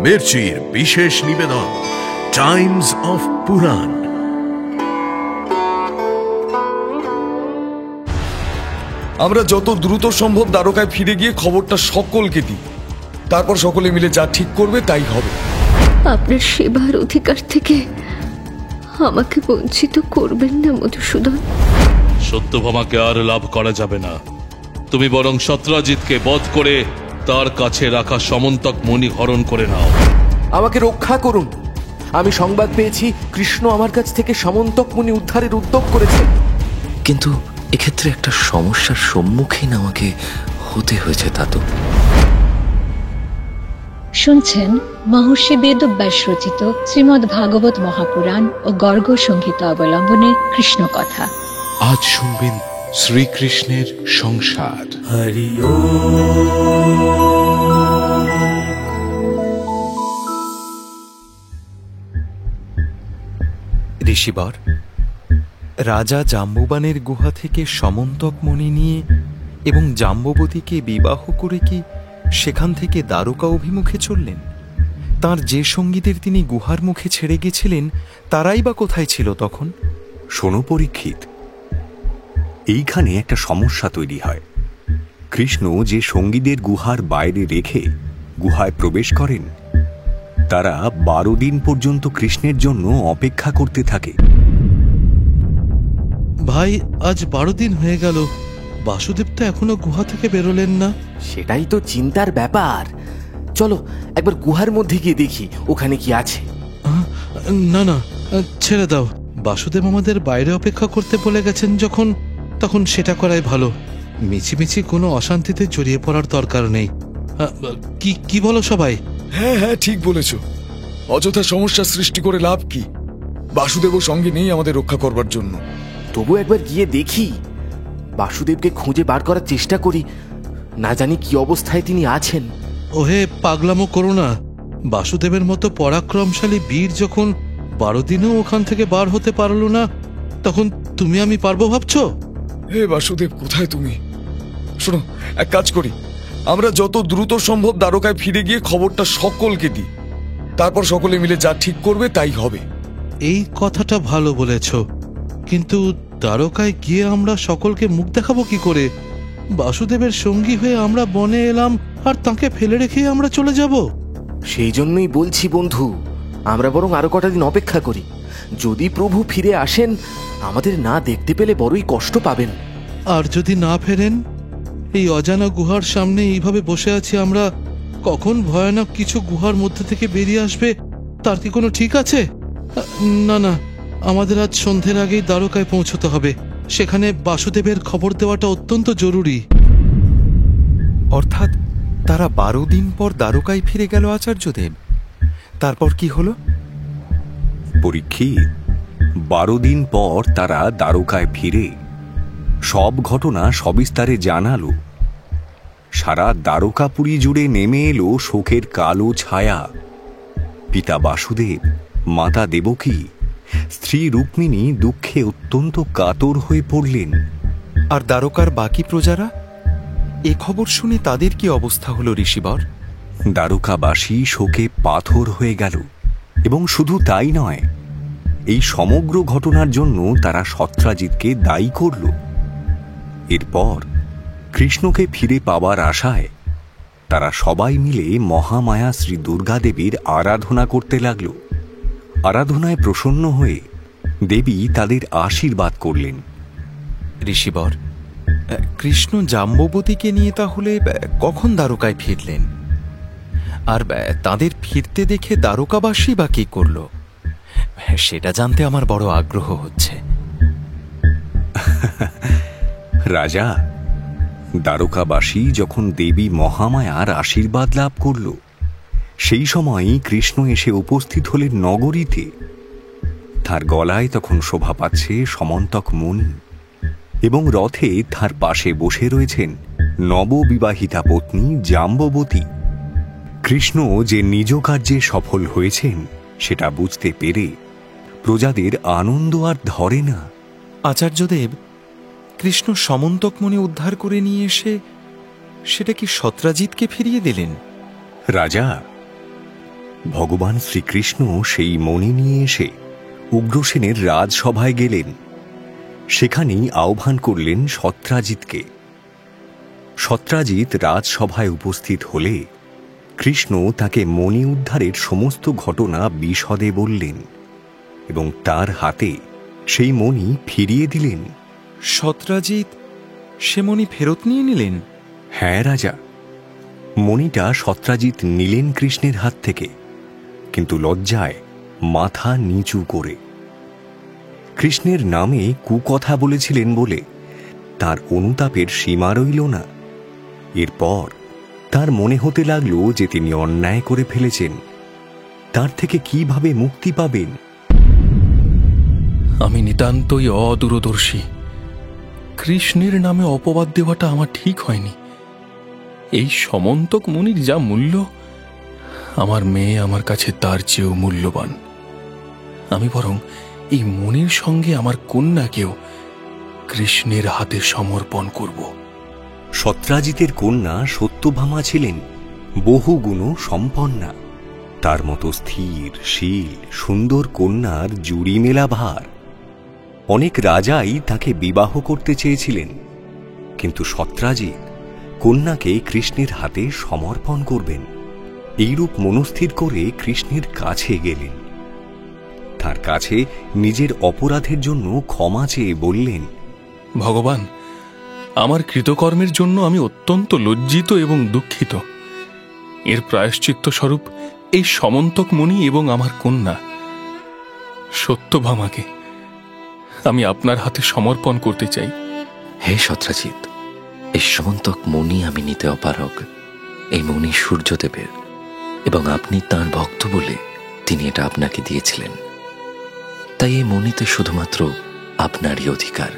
মির্চির বিশেষ নিবেদন Times of পুরাণ। আমরা যত দ্রুত সম্ভব দ্বারকায় ফিরে গিয়ে খবরটা সকলকে দিই, তারপর সকলে মিলে যা ঠিক করবে তাই হবে। আপনার সেবার অধিকার থেকে আমাকে বঞ্চিত করবেন না মধুসূদন। সত্যভামাকে আর লাভ করা যাবে না। তুমি বরং সত্রাজিৎকে বধ করে তার কাছে রাখা সমন্তক মণি হরণ করে নাও। আমাকে রক্ষা করুন। আমি সংবাদ পেয়েছি কৃষ্ণ আমার কাছ থেকে সমন্তক মণি উদ্ধারের উদ্যোগ করেছে। কিন্তু এক্ষেত্রে একটা সমস্যার সম্মুখীন আমাকে হতে হয়েছে তাতো। শুনছেন মহর্ষি বেদব্যাস রচিত শ্রীমদ্ ভাগবত মহাপুরাণ ও গর্গ সংহিতা অবলম্বনে কৃষ্ণ কথা। আজ শুনবেন শ্রীকৃষ্ণের সংসার। হরি ঋষিবর, রাজা জাম্বুবানের গুহা থেকে সমন্তক মণি নিয়ে এবং জাম্ববতীকে বিবাহ করে কি সেখান থেকে দ্বারকা অভিমুখে চললেন? তার যে সঙ্গীদের তিনি গুহার মুখে ছেড়ে গেছিলেন তারাই বা কোথায় ছিল তখন? শোনো পরীক্ষিত, এইখানে একটা সমস্যা তৈরি হয়। কৃষ্ণ যে সঙ্গীদের গুহার বাইরে রেখে গুহায় প্রবেশ করেন, তারা 12 দিন পর্যন্ত কৃষ্ণের জন্য অপেক্ষা করতে থাকে। ভাই, আজ 12 দিন হয়ে গেল, বাসুদেব তো এখনো গুহা থেকে বেরোলেন না। সেটাই তো চিন্তার ব্যাপার। চলো একবার গুহার মধ্যে গিয়ে দেখি ওখানে কি আছে। না না, ছেড়ে দাও। বাসুদেব আমাদের বাইরে অপেক্ষা করতে বলে গেছেন যখন, তখন সেটা করাই ভালো। মিছিমিছি কোনো অশান্তিতে জড়িয়ে পড়ার দরকার নেই। কি বলো সবাই? হ্যাঁ হ্যাঁ, ঠিক বলেছ। অযথা সমস্যা সৃষ্টি করে লাভ কি? বাসুদেবও সঙ্গে নেই আমাদের রক্ষা করবার জন্য। তবু একবার গিয়ে দেখি, বাসুদেবকে খুঁজে বার করার চেষ্টা করি। না জানি কি অবস্থায় তিনি আছেন। ওহে, পাগলামো করো না। বাসুদেবের মতো পরাক্রমশালী বীর যখন 12 দিনেও ওখান থেকে বার হতে পারলো না, তখন তুমি আমি পারবো ভাবছো? হে বাসুদেব, কোথায় তুমি? শোনো, এক কাজ করি, আমরা যত দ্রুত সম্ভব দ্বারকায় ফিরে গিয়ে খবরটা সকলকে দিই, তারপর সকলে মিলে যা ঠিক করবে তাই হবে। এই কথাটা ভালো বলেছ, কিন্তু দ্বারকায় গিয়ে আমরা সকলকে মুখ দেখাবো কি করে? বাসুদেবের সঙ্গী হয়ে আমরা বনে এলাম, আর তাকে ফেলে রেখে আমরা চলে যাব? সেই জন্যই বলছি বন্ধু, আমরা বরং আরো কটা দিন অপেক্ষা করি। যদি প্রভু ফিরে আসেন, আমাদের না দেখতে পেলে বড়ই কষ্ট পাবেন। আর যদি না ফেরেন? এই অজানা গুহার সামনে এইভাবে বসে আছি আমরা, কখন ভয়ানক কিছু গুহার মধ্যে থেকে বেরিয়ে আসবে তার কি কোনো ঠিক আছে? না না, আমাদের আজ সন্ধ্যের আগেই দ্বারকায় পৌঁছতে হবে। সেখানে বাসুদেবের খবর দেওয়াটা অত্যন্ত জরুরি। অর্থাৎ তারা 12 দিন পর দ্বারকায় ফিরে গেল আচার্যদেব। তারপর কি হলো? পরীক্ষিত, 12 দিন পর তারা দ্বারকায় ফিরে সব ঘটনা সবিস্তারে জানালো। সারা দ্বারকাপুরী জুড়ে নেমে এলো শোকের কালো ছায়া। পিতা বাসুদেব, মাতা দেবকী, স্ত্রী রুক্মিণী দুঃখে অত্যন্ত কাতর হয়ে পড়লেন। আর দ্বারকার বাকি প্রজারা? এ খবর শুনে তাদের কি অবস্থা হলো ঋষিবর? দ্বারকাবাসী শোকে পাথর হয়ে গেল, এবং শুধু তাই নয়, এই সমগ্র ঘটনার জন্য তারা সত্রাজিৎকে দায়ী করল। এরপর কৃষ্ণকে ফিরে পাবার আশায় তারা সবাই মিলে মহামায়া শ্রী দুর্গা দেবীর আরাধনা করতে লাগল। আরাধনায় প্রসন্ন হয়ে দেবী তাদের আশীর্বাদ করলেন। ঋষিবর, কৃষ্ণ জাম্ববতীকে নিয়ে তাহলে কখন দ্বারকায় ফিরলেন? আর তাদের ফিরতে দেখে দ্বারকাবাসী বা কি করল, সেটা জানতে আমার বড় আগ্রহ হচ্ছে। রাজা, দ্বারকাবাসী যখন দেবী মহামায়ার আশীর্বাদ লাভ করল, সেই সময়ই কৃষ্ণ এসে উপস্থিত হলেন নগরীতে। তার গলায় তখন শোভা পাচ্ছে সমন্তক মণি, এবং রথে তার পাশে বসে রয়েছেন নববিবাহিতা পত্নী জাম্ববতী। কৃষ্ণ যে নিজ কার্যে সফল হয়েছেন সেটা বুঝতে পেরে প্রজাদের আনন্দ আর ধরে না। আচার্যদেব, কৃষ্ণ সমন্তক মণি উদ্ধার করে নিয়ে এসে সেটা কি সত্রাজিৎকে ফিরিয়ে দিলেন? রাজা, ভগবান শ্রীকৃষ্ণ সেই মণি নিয়ে এসে উগ্রসেনের রাজসভায় গেলেন। সেখানেই আহ্বান করলেন সত্রাজিৎকে। সত্রাজিৎ রাজসভায় উপস্থিত হলে কৃষ্ণ তাকে মণি উদ্ধারের সমস্ত ঘটনা বিশদে বললেন এবং তার হাতে সেই মণি ফিরিয়ে দিলেন। সত্রাজিৎ সে মণি ফেরত নিয়ে নিলেন? হ্যাঁ রাজা, মণিটা সত্রাজিৎ নিলেন কৃষ্ণের হাত থেকে, কিন্তু লজ্জায় মাথা নিচু করে। কৃষ্ণের নামে কুকথা বলেছিলেন বলে তার অনুতাপের সীমা রইল না। এরপর তার মনে হতে লাগল যে তিনি অন্যায় করে ফেলেছেন, তার থেকে কিভাবে মুক্তি পাবেন। আমি নিতান্তই অদূরদর্শী। কৃষ্ণের নামে অপবাদ দেওয়াটা আমার ঠিক হয়নি। এই সমন্তক মুনির যা মূল্য, আমার মেয়ে আমার কাছে তার চেয়েও মূল্যবান। আমি বরং এই মুনির সঙ্গে আমার কন্যাকেও কৃষ্ণের হাতে সমর্পণ করব। সত্রাজিতের কন্যা সত্যভামা ছিলেন বহুগুণ সম্পন্না। তার মতো স্থির, শীল, সুন্দর কন্যার জুড়ি মেলা ভার। অনেক রাজাই তাকে বিবাহ করতে চেয়েছিলেন, কিন্তু সত্রাজিৎ কন্যাকে কৃষ্ণের হাতে সমর্পণ করবেন এইরূপ মনস্থির করে কৃষ্ণের কাছে গেলেন। তার কাছে নিজের অপরাধের জন্য ক্ষমা চেয়ে বললেন, ভগবান, আমার কৃতকর্মের জন্য আমি অত্যন্ত লজ্জিত এবং দুঃখিত। এর প্রায়শ্চিত্ত স্বরূপ এই সমন্তক মুনি এবং আমার কন্যা সত্যভামাকে আমি আপনার হাতে সমর্পণ করতে চাই। হে সত্রাজিৎ, এই সমন্তক মণি আমি নিতে অপারগ। এই মণি সূর্যদেবের, এবং আপনি তাঁর ভক্ত বলে তিনি এটা আপনাকে দিয়েছিলেন। তাই এই মণিতে শুধুমাত্র আপনারই অধিকার।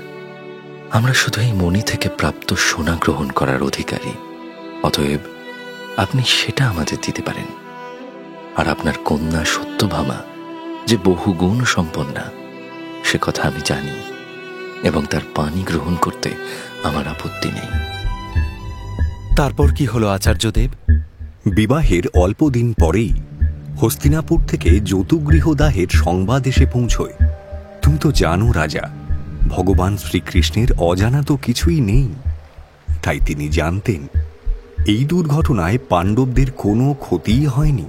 আমরা শুধু এই মণি থেকে প্রাপ্ত সোনা গ্রহণ করার অধিকারী। অতএব আপনি সেটা আমাদের দিতে পারেন। আর আপনার কন্যা সত্যভামা যে বহুগুণ সম্পন্না, সে কথা আমি জানি, এবং তার পানি গ্রহণ করতে আমার আপত্তি নেই। তারপর কি হলো আচার্যদেব? বিবাহের অল্প দিন পরেই হস্তিনাপুর থেকে যতুগৃহ দাহের সংবাদ এসে পৌঁছয়। তুমি তো জানো রাজা, ভগবান শ্রীকৃষ্ণের অজানা তো কিছুই নেই। তাই তিনি জানতেন এই দুর্ঘটনায় পাণ্ডবদের কোনো ক্ষতিই হয়নি।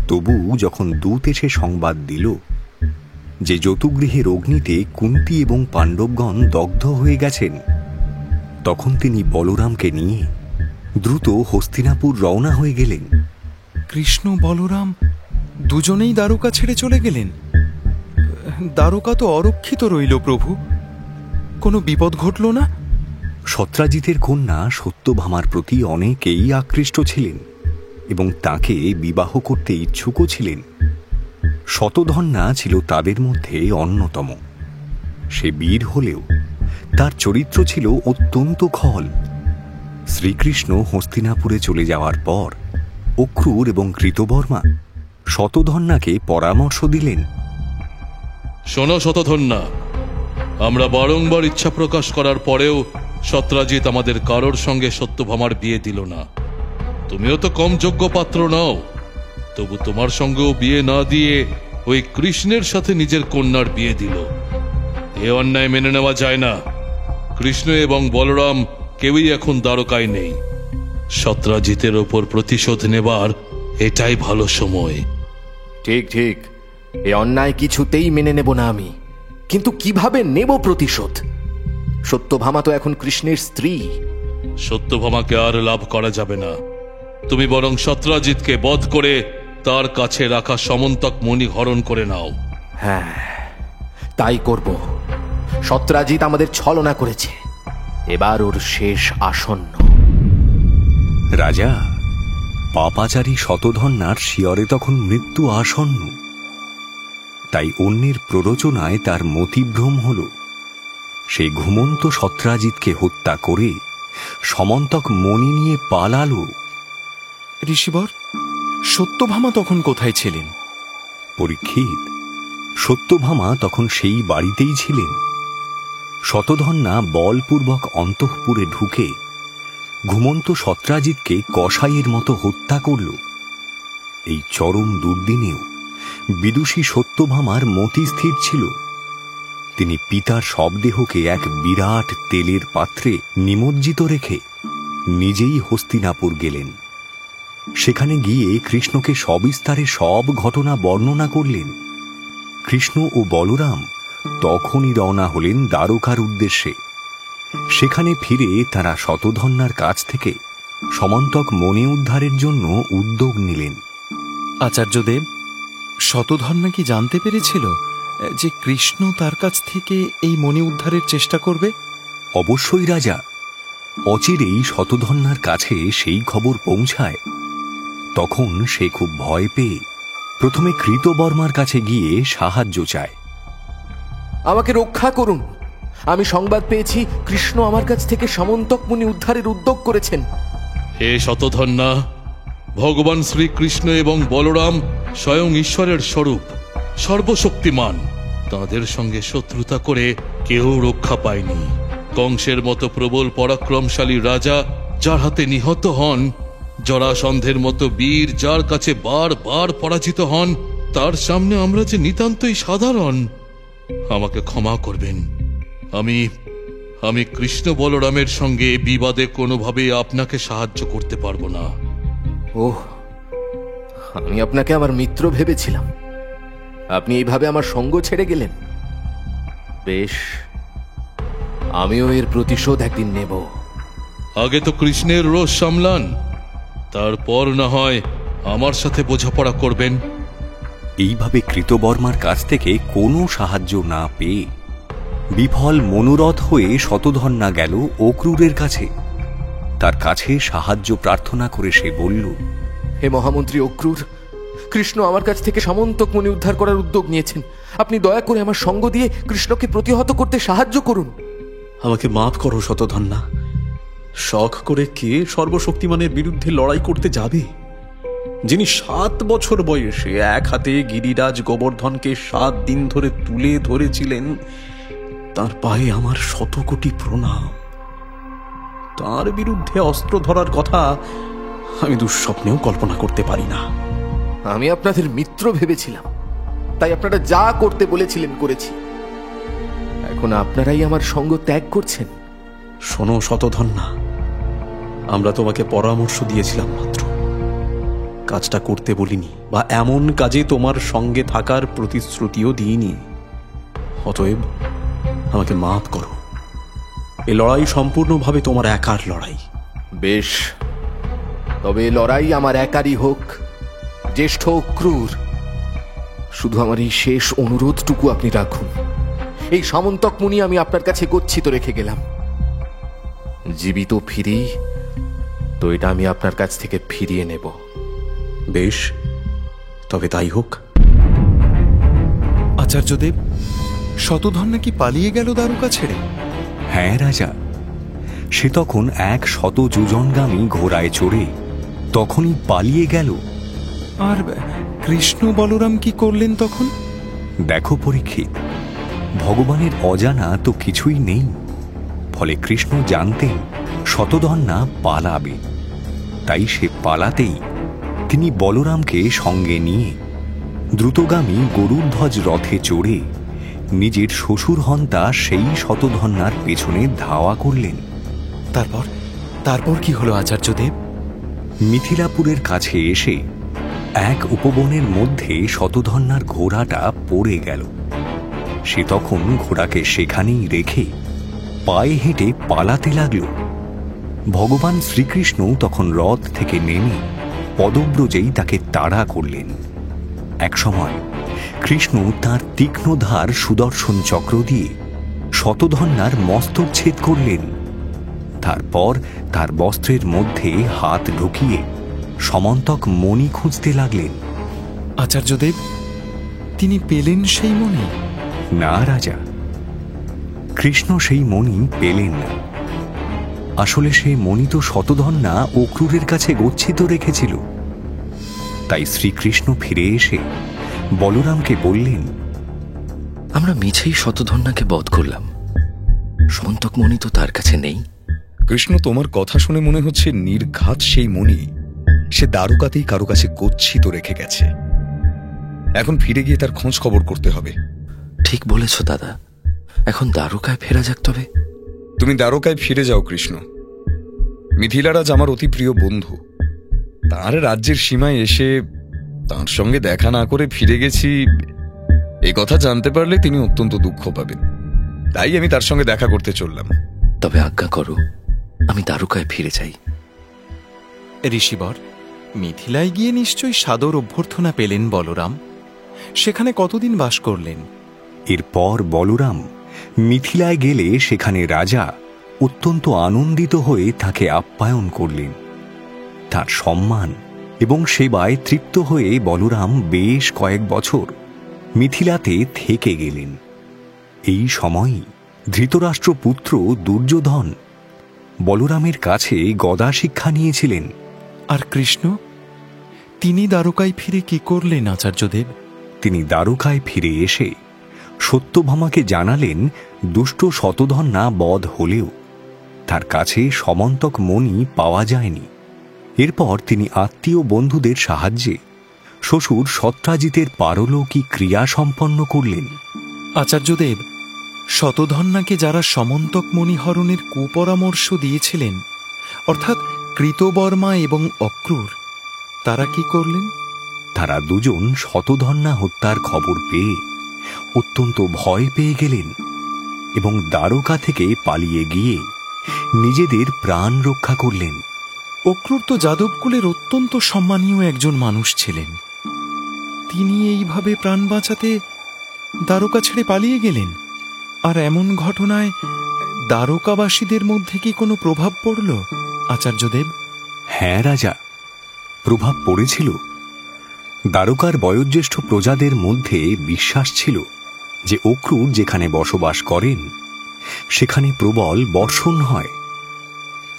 তবু যখন দূত এসে সংবাদ দিল যে যতুগৃহের অগ্নিতে কুন্তি এবং পাণ্ডবগণ দগ্ধ হয়ে গেছেন, তখন তিনি বলরামকে নিয়ে দ্রুত হস্তিনাপুর রওনা হয়ে গেলেন। কৃষ্ণ বলরাম দুজনেই দ্বারকা ছেড়ে চলে গেলেন? দ্বারকা তো অরক্ষিত রইল প্রভু। কোনো বিপদ ঘটল না? সত্রাজিতের কন্যা সত্যভামার প্রতি অনেকেই আকৃষ্ট ছিলেন এবং তাকে বিবাহ করতে ইচ্ছুকও ছিলেন। শতধন্যা ছিল তাদের মধ্যে অন্যতম। সে বীর হলেও তার চরিত্র ছিল অত্যন্ত খল। শ্রীকৃষ্ণ হস্তিনাপুরে চলে যাওয়ার পর অক্রূর এবং কৃতবর্মা শতধন্যাকে পরামর্শ দিলেন। শোনো শতধন্যা, আমরা বারংবার ইচ্ছা প্রকাশ করার পরেও সত্রাজিৎ আমাদের কারোর সঙ্গে সত্যভামার বিয়ে দিল না। তুমিও তো কম যোগ্য পাত্র নও, তবু তোমার সঙ্গেও বিয়ে না দিয়ে ওই কৃষ্ণের সাথে নিজের কন্যার বিয়ে দিল। এ অন্যায় মেনে নেওয়া যায় না। কৃষ্ণ এবং বলরাম কেউই এখন দ্বারকায় নেই। সত্রাজিতের ওপর প্রতিশোধ নেবার এটাই ভালো সময়। ঠিক ঠিক, এ অন্যায় কিছুতেই মেনে নেব না আমি। কিন্তু কিভাবে নেব প্রতিশোধ? সত্যভামা তো এখন কৃষ্ণের স্ত্রী। সত্যভামাকে আর লাভ করা যাবে না। তুমি বরং সত্রাজিৎকে বধ করে তার কাছে রাখা সমন্তক মণি হরণ করে নাও। হ্যাঁ, তাই করব। সত্রাজিৎ আমাদের ছলনা করেছে, এবার ওর শেষ আসন্ন। রাজা, পাপাচারী শতধন্যার শিয়রে তখন মৃত্যু আসন্ন। তাই অন্যের প্ররোচনায় তার মতিভ্রম হল। সে ঘুমন্ত সত্রাজিৎকে হত্যা করে সমন্তক মণি নিয়ে পালালো। ঋষিবর, সত্যভামা তখন কোথায় ছিলেন? পরীক্ষিত, সত্যভামা তখন সেই বাড়িতেই ছিলেন। শতধন্যা বলপূর্বক অন্তঃপুরে ঢুকে ঘুমন্ত সত্রাজিৎকে কসাইয়ের মতো হত্যা করল এই চরম দুর্দিনেও বিদুষী সত্যভামার মতি স্থির ছিল। তিনি পিতার শবদেহকে এক বিরাট তেলের পাত্রে নিমজ্জিত রেখে নিজেই হস্তিনাপুর গেলেন। সেখানে গিয়ে কৃষ্ণকে সবিস্তারে সব ঘটনা বর্ণনা করলেন। কৃষ্ণ ও বলরাম তখনই রওনা হলেন দ্বারকার উদ্দেশ্যে। সেখানে ফিরে তারা শতধন্যার কাছ থেকে সমন্তক মণি উদ্ধারের জন্য উদ্যোগ নিলেন। আচার্যদেব, শতধন্যা কি জানতে পেরেছিল যে কৃষ্ণ তার কাছ থেকে এই মণি উদ্ধারের চেষ্টা করবে? অবশ্যই রাজা। অচিরেই শতধন্যার কাছে সেই খবর পৌঁছায়। তখন সে খুব ভয় পেয়ে প্রথমে কৃতবর্মার কাছে গিয়ে সাহায্য চায়। আমাকে রক্ষা করুন, আমি সংবাদ পেয়েছি কৃষ্ণ আমার কাছ থেকে সামন্তক মুনি উদ্ধারের উদ্যোগ করেছেন। হে শতধন্যা, ভগবান শ্রীকৃষ্ণ এবং বলরাম স্বয়ং ঈশ্বরের স্বরূপ, সর্বশক্তিমান। তাঁদের সঙ্গে শত্রুতা করে কেউ রক্ষা পায়নি। কংসের মতো প্রবল পরাক্রমশালী রাজা যার হাতে নিহত হন, জরাসন্ধের মতো বীর যার কাছে বারবার পরাজিত হন, তার সামনে আমরা যে নিতান্তই সাধারণ। আমাকে ক্ষমা করবেন। আমি কৃষ্ণ বলরামের সঙ্গে বিবাদে কোনোভাবে আপনাকে সাহায্য করতে পারবো না। ওহ, আমি আপনাকে আমার মিত্র ভেবেছিলাম, আপনি এইভাবে আমার সঙ্গ ছেড়ে গেলেন। বেশ, আমিও এর প্রতিশোধ একদিন নেব। আগে তো কৃষ্ণের রোষ সামলান, তারপর না হয় আমার সাথে বোঝাপড়া করবেন। এইভাবে কৃতবর্মার কাছ থেকে কোনো সাহায্য না পেয়ে বিফল মনোরথ হয়ে শতধন্যা গেল অক্রূরের কাছে। তার কাছে সাহায্য প্রার্থনা করে সে বলল, হে মহামন্ত্রী অক্রূর, কৃষ্ণ আমার কাছ থেকে সামন্তক মুনি উদ্ধার করার উদ্যোগ নিয়েছেন। আপনি দয়া করে আমার সঙ্গ দিয়ে কৃষ্ণকে প্রতিহত করতে সাহায্য করুন। আমাকে মাফ করো শতধন্যা। শখ করে কে সর্বশক্তিমানের বিরুদ্ধে লড়াই করতে যাবে, যিনি 7 বছর বয়সে এক হাতে গিরিরাজ গোবর্ধনকে 7 দিন ধরে তুলে ধরেছিলেন, তার পায়ে আমার 100 কোটি প্রণাম। তার বিরুদ্ধে অস্ত্র ধরার কথা আমি দুঃস্বপ্নেও কল্পনা করতে পারি না। আমি আপনাদের মিত্র ভেবেছিলাম, তাই আপনারা যা করতে বলেছিলেন করেছি। এখন আপনারাই আমার সঙ্গ ত্যাগ করছেন। শোনো শতধন্যা, আমরা তোমাকে পরামর্শ দিয়েছিলাম মাত্র, কাজটা করতে বলিনি, বা এমন কাজে তোমার সঙ্গে থাকার প্রতিশ্রুতিও দিইনি। অতএব আমাকে মাফ করো। এ লড়াই সম্পূর্ণভাবে তোমার একার লড়াই। বেশ, তবে লড়াই আমার একারই হোক। জ্যেষ্ঠ অক্রূর, শুধু আমার এই শেষ অনুরোধটুকু আপনি রাখুন। এই সামন্তক মুনি আমি আপনার কাছে গচ্ছিত রেখে গেলাম। জীবিত ফিরি তো এটা আমি আপনার কাছ থেকে ফিরিয়ে নেব। বেশ, তবে তাই হোক। আচার্যদেব, শতধন্যা কি পালিয়ে গেল দ্বারকা ছেড়ে? হ্যাঁ রাজা, সে তখন 100 যোজনগামী ঘোড়ায় চড়ে তখনই পালিয়ে গেল। আর কৃষ্ণ বলরাম কি করলেন তখন? দেখো পরীক্ষিত, ভগবানের অজানা তো কিছুই নেই। ফলে কৃষ্ণ জানতেন শতধন্যা পালাবে, তাই সে পালাতেই তিনি বলরামকে সঙ্গে নিয়ে দ্রুতগামী গরুধ্বজ রথে চড়ে নিজের শ্বশুর হন্তা সেই শতধন্যার পেছনে ধাওয়া করলেন। তারপর কি হলো আচার্যদেব? মিথিলাপুরের কাছে এসে এক উপবনের মধ্যে শতধন্যার ঘোড়াটা পড়ে গেল। সে তখন ঘোড়াকে সেখানেই রেখে পায়ে হেঁটে পালাতে লাগল। ভগবান শ্রীকৃষ্ণ তখন রথ থেকে নেমে পদব্রজেই তাকে তাড়া করলেন। একসময় কৃষ্ণ তাঁর তীক্ষ্ণধার সুদর্শন চক্র দিয়ে শতধন্যার মস্তক ছেদ করলেন। তারপর তার বস্ত্রের মধ্যে হাত ঢুকিয়ে সমন্তক মণি খুঁজতে লাগলেন। আচার্যদেব, তিনি পেলেন সেই মণি? না রাজা, কৃষ্ণ সেই মণি পেলেন না। আসলে সে মণি তো শতধন্যা অক্রূরের কাছে গচ্ছিত রেখেছিল। তাই শ্রীকৃষ্ণ ফিরে এসে বলরামকে বললেন, আমরা মিছেই শতধন্যাকে বধ করলাম, সমন্তক মণি তো তার কাছে নেই। কৃষ্ণ, তোমার কথা শুনে মনে হচ্ছে নির্ঘাত সেই মণি সে দ্বারকাতেই কারো কাছে গচ্ছিত রেখে গেছে। এখন ফিরে গিয়ে তার খোঁজ খবর করতে হবে। ঠিক বলেছ দাদা, এখন দ্বারকায় ফেরা যাক। তবে তুমি দ্বারকায় ফিরে যাও কৃষ্ণ। মিথিলারাজ আমার অতি প্রিয় বন্ধু। তার রাজ্যের সীমায় এসে তার সঙ্গে দেখা না করে ফিরে গেছি, এই কথা জানতে পারলে তিনি অত্যন্ত দুঃখ পাবেন। তাই আমি তার সঙ্গে দেখা করতে চললাম। তবে আজ্ঞা করো, আমি দ্বারকায় ফিরে যাই। ঋষিবর, মিথিলায় গিয়ে নিশ্চয়ই সাদর অভ্যর্থনা পেলেন বলরাম। সেখানে কতদিন বাস করলেন? এরপর বলরাম মিথিলায় গেলে সেখানে রাজা অত্যন্ত আনন্দিত হয়ে তাকে আপ্যায়ন করলেন। তার সম্মান এবং সেবায় তৃপ্ত হয়ে বলরাম বেশ কয়েক বছর মিথিলাতে থেকে গেলেন। এই সময়ই ধৃতরাষ্ট্রপুত্র দুর্যোধন বলরামের কাছে গদা শিক্ষা নিয়েছিলেন। আর কৃষ্ণ, তিনি দ্বারকায় ফিরে কি করলেন আচার্যদেব? তিনি দ্বারকায় ফিরে এসে সত্যভামাকে জানালেন দুষ্ট শতধন্যা বধ হলেও তার কাছে সমন্তক মণি পাওয়া যায়নি। এরপর তিনি আত্মীয় বন্ধুদের সাহায্যে শ্বশুর সত্রাজিতের পারলৌকিক ক্রিয়া সম্পন্ন করলেন। আচার্যদেব, শতধন্যাকে যারা সমন্তক মণিহরণের কুপরামর্শ দিয়েছিলেন, অর্থাৎ কৃতবর্মা এবং অক্রূর, তারা কি করলেন? তারা দুজন শতধন্যা হত্যার খবর পেয়ে অত্যন্ত ভয় পেয়ে গেলেন এবং দ্বারকা থেকে পালিয়ে গিয়ে নিজেদের প্রাণ রক্ষা করলেন। অক্রূর তো যাদবকুলের অত্যন্ত সম্মানীয় একজন মানুষ ছিলেন। তিনি এইভাবে প্রাণ বাঁচাতে দ্বারকা ছেড়ে পালিয়ে গেলেন। আর এমন ঘটনায় দ্বারকাবাসীদের মধ্যে কি কোনো প্রভাব পড়ল আচার্যদেব? হ্যাঁ রাজা, প্রভাব পড়েছিল। দ্বারকার বয়োজ্যেষ্ঠ প্রজাদের মধ্যে বিশ্বাস ছিল যে অক্রূর যেখানে বসবাস করেন সেখানে প্রবল বর্ষণ হয়